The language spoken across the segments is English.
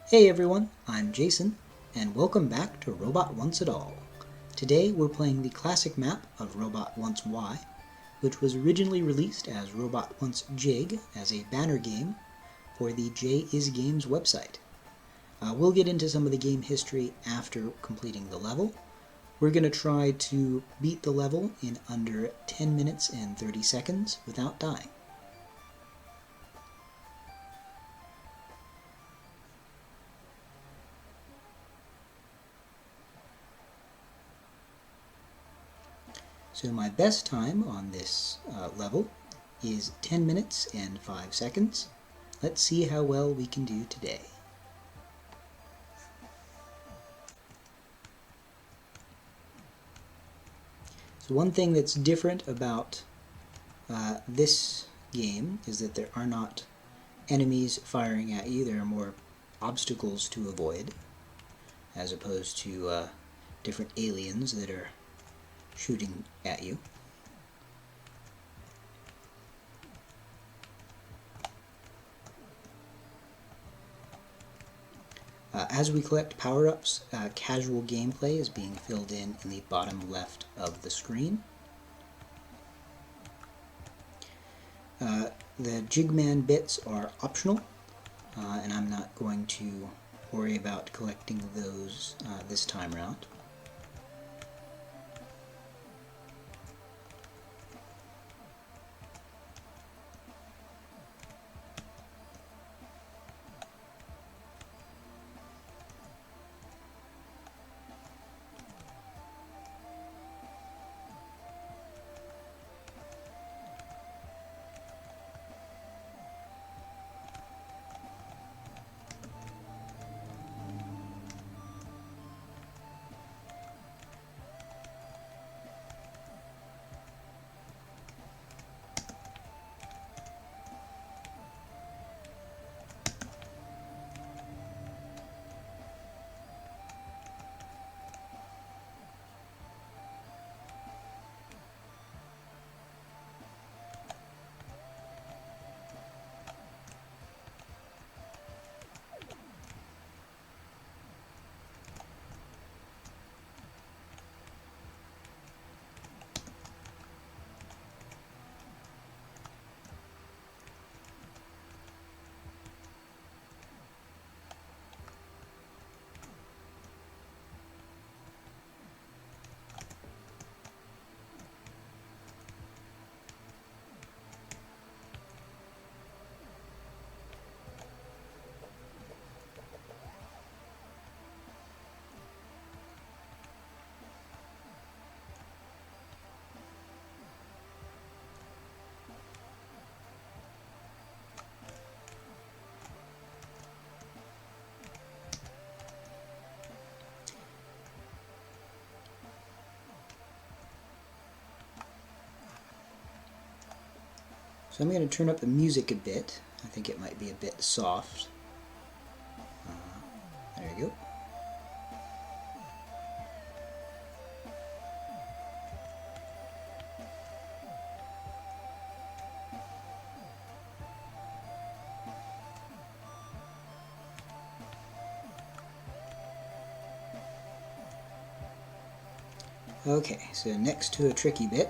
Hey everyone, I'm Jason, and welcome back to Robot Wants It All. Today we're playing the classic map of Robot Wants Y, which was originally released as Robot Wants Jig as a banner game for the J Is Games website. We'll get into some of the game history after completing the level. We're going to try to beat the level in under 10 minutes and 30 seconds without dying. So my best time on this level is 10 minutes and 5 seconds. Let's see how well we can do today. So one thing that's different about this game is that there are not enemies firing at you. There are more obstacles to avoid, as opposed to different aliens that are shooting at you. As we collect power-ups, casual gameplay is being filled in the bottom left of the screen. The Jigman bits are optional, and I'm not going to worry about collecting those this time around. So I'm going to turn up the music a bit. I think it might be a bit soft. There you go. Okay, so next to a tricky bit.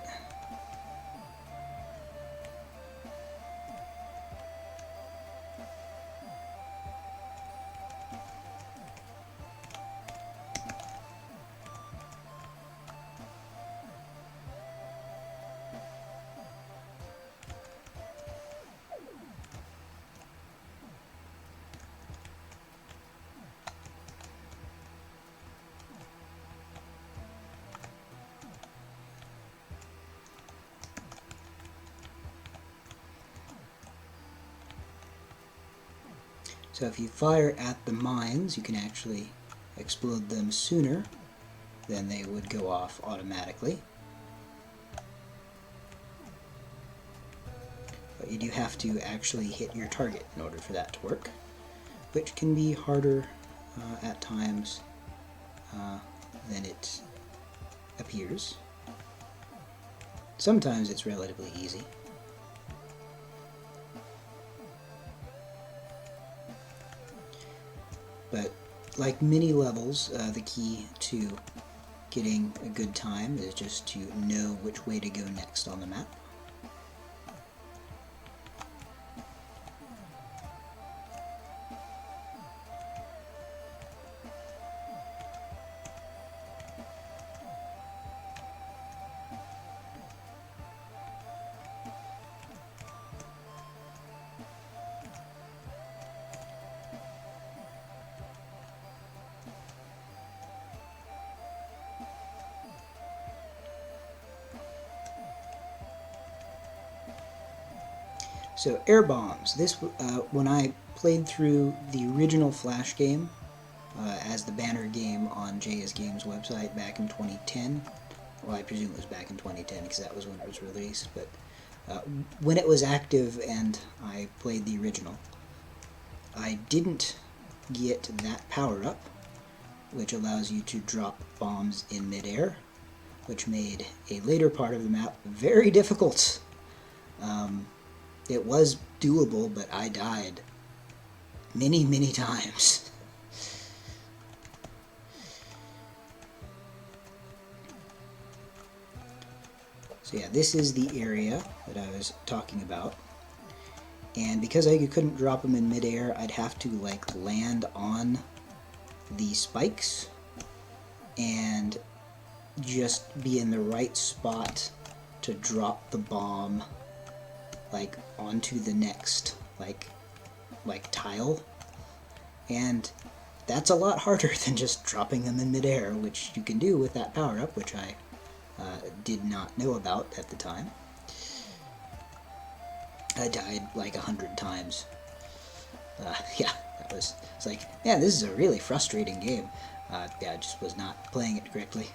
So if you fire at the mines, you can actually explode them sooner than they would go off automatically. But you do have to actually hit your target in order for that to work, which can be harder at times than it appears. Sometimes it's relatively easy. But like many levels, the key to getting a good time is just to know which way to go next on the map. So air bombs. This when I played through the original Flash game as the banner game on JS Games website back in 2010. Well, I presume it was back in 2010 because that was when it was released. But when it was active and I played the original, I didn't get that power up, which allows you to drop bombs in midair, which made a later part of the map very difficult. It was doable, but I died many, many times. So yeah, this is the area that I was talking about. And because I couldn't drop them in midair, I'd have to like land on the spikes and just be in the right spot to drop the bomb like onto the next like tile, and that's a lot harder than just dropping them in midair, which you can do with that power up, which I did not know about at the time. I died like 100 times. Yeah, it's like, man, this is a really frustrating game. Yeah, I just was not playing it correctly.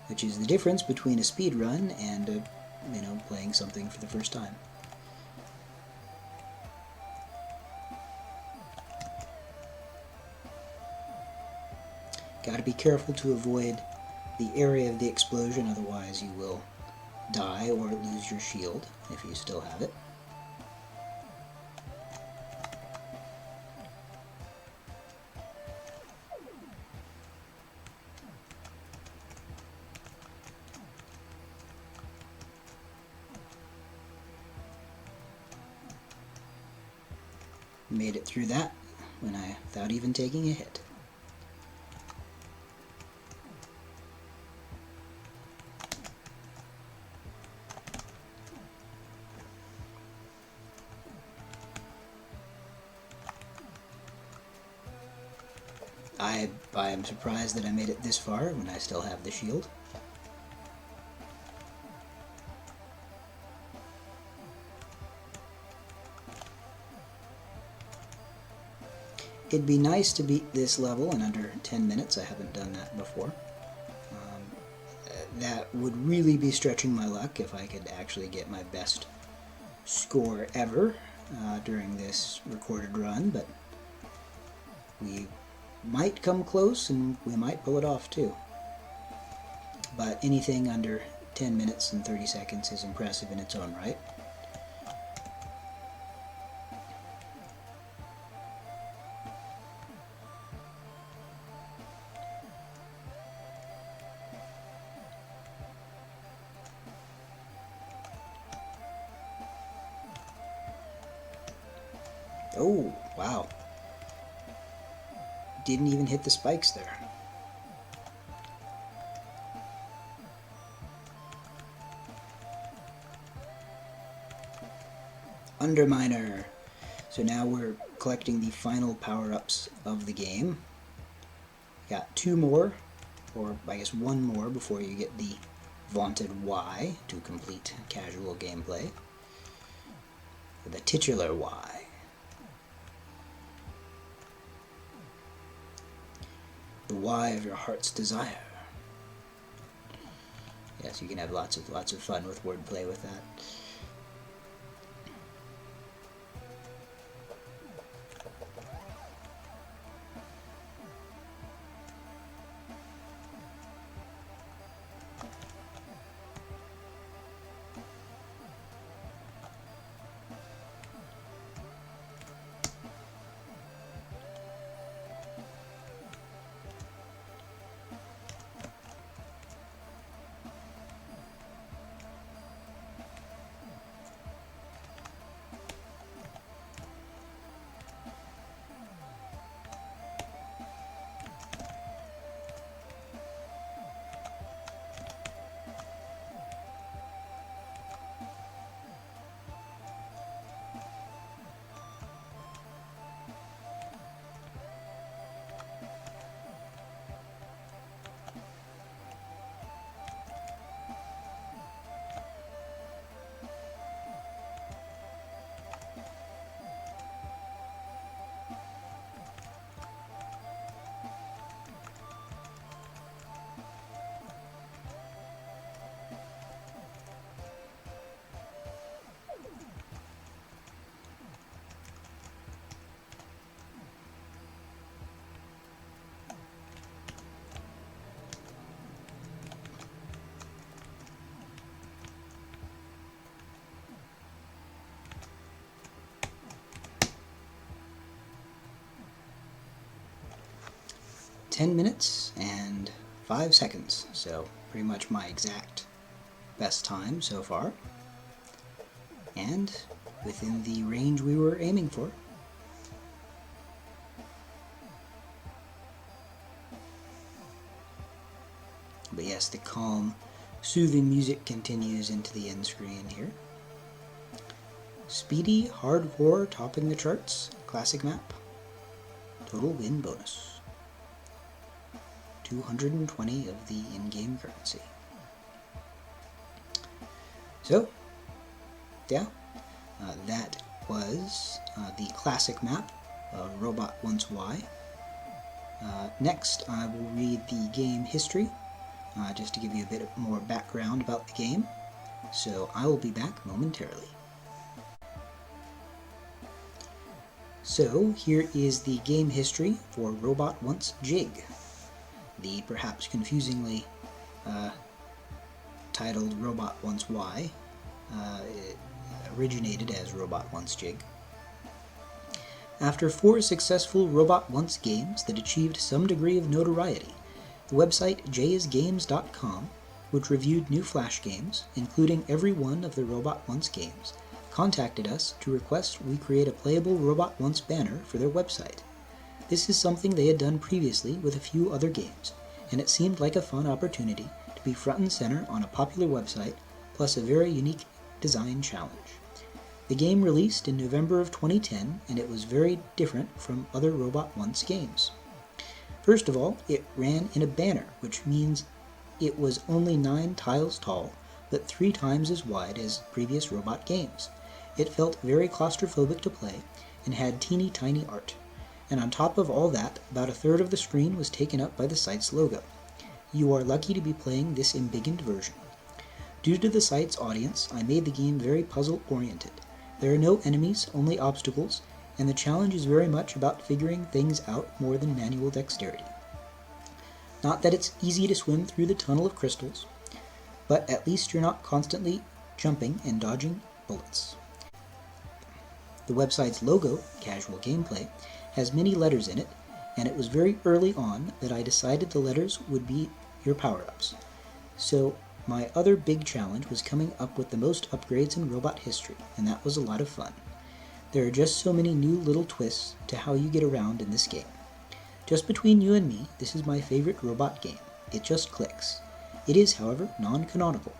Which is the difference between a speedrun and playing something for the first time. Gotta be careful to avoid the area of the explosion, otherwise you will die or lose your shield if you still have it. Made it through that without even taking a hit. I am surprised that I made it this far when I still have the shield. It'd be nice to beat this level in under 10 minutes. I haven't done that before. That would really be stretching my luck if I could actually get my best score ever during this recorded run, but we might come close and we might pull it off too. But anything under 10 minutes and 30 seconds is impressive in its own right. Oh, wow. Didn't even hit the spikes there. Underminer. So now we're collecting the final power-ups of the game. Got 2 more, or I guess 1 more before you get the vaunted Y to complete casual gameplay. The titular Y. The Y of your heart's desire. Yes, you can have lots of fun with wordplay with that. 10 minutes and 5 seconds, so pretty much my exact best time so far, and within the range we were aiming for. But yes, the calm, soothing music continues into the end screen here. Speedy, hardcore, topping the charts, classic map. Total win bonus. 220 of the in-game currency. So, yeah, that was the classic map of Robot Wants Y. Next, I will read the game history, just to give you a bit more background about the game. So I will be back momentarily. So here is the game history for Robot Wants Jig, the perhaps confusingly titled Robot Wants Y. It originated as Robot Wants Jig. After 4 successful Robot Wants games that achieved some degree of notoriety, the website jisgames.com, which reviewed new Flash games, including every one of the Robot Wants games, contacted us to request we create a playable Robot Wants banner for their website. This is something they had done previously with a few other games, and it seemed like a fun opportunity to be front and center on a popular website, plus a very unique design challenge. The game released in November of 2010, and it was very different from other Robot Wants games. First of all, it ran in a banner, which means it was only 9 tiles tall, but 3 times as wide as previous Robot games. It felt very claustrophobic to play, and had teeny tiny art. And on top of all that, about a third of the screen was taken up by the site's logo. You are lucky to be playing this embiggened version. Due to the site's audience, I made the game very puzzle-oriented. There are no enemies, only obstacles, and the challenge is very much about figuring things out more than manual dexterity. Not that it's easy to swim through the tunnel of crystals, but at least you're not constantly jumping and dodging bullets. The website's logo, Casual Gameplay, has many letters in it, and it was very early on that I decided the letters would be your power-ups. So my other big challenge was coming up with the most upgrades in robot history, and that was a lot of fun. There are just so many new little twists to how you get around in this game. Just between you and me, this is my favorite robot game. It just clicks. It is, however, non-canonical.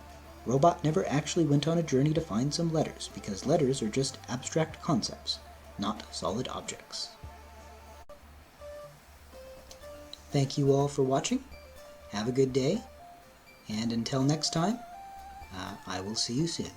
Robot never actually went on a journey to find some letters, because letters are just abstract concepts, not solid objects. Thank you all for watching. Have a good day, and until next time, I will see you soon.